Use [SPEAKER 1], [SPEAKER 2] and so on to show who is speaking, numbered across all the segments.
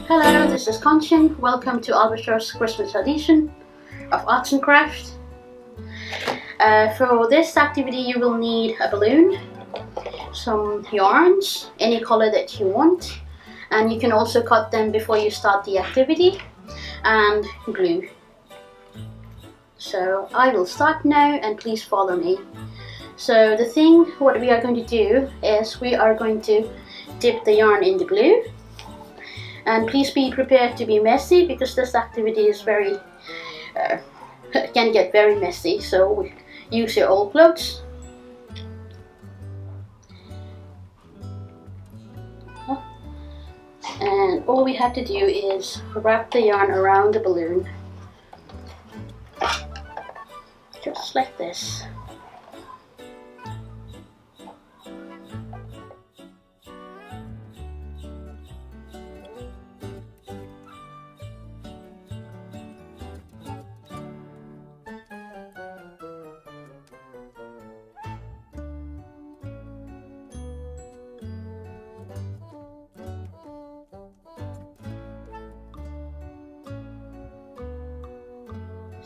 [SPEAKER 1] Hello, this is Kanchan. Welcome to Alberto's Christmas edition of Arts and Crafts. For this activity you will need a balloon, some yarns, any color that you want, and you can also cut them before you start the activity, and glue. So I will start now and please follow me. So what we are going to do is we are going to dip the yarn in the glue, and please be prepared to be messy because this activity is can get very messy, so use your old clothes. And all we have to do is wrap the yarn around the balloon, just like this.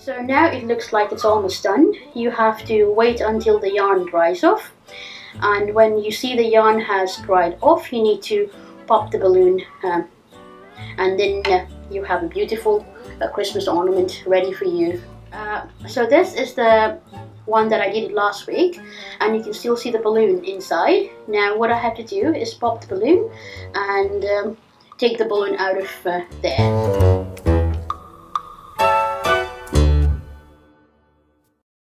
[SPEAKER 1] So now it looks like it's almost done. You have to wait until the yarn dries off, and when you see the yarn has dried off, you need to pop the balloon, and then you have a beautiful Christmas ornament ready for you. So this is the one that I did last week, and you can still see the balloon inside. Now what I have to do is pop the balloon and take the balloon out of there.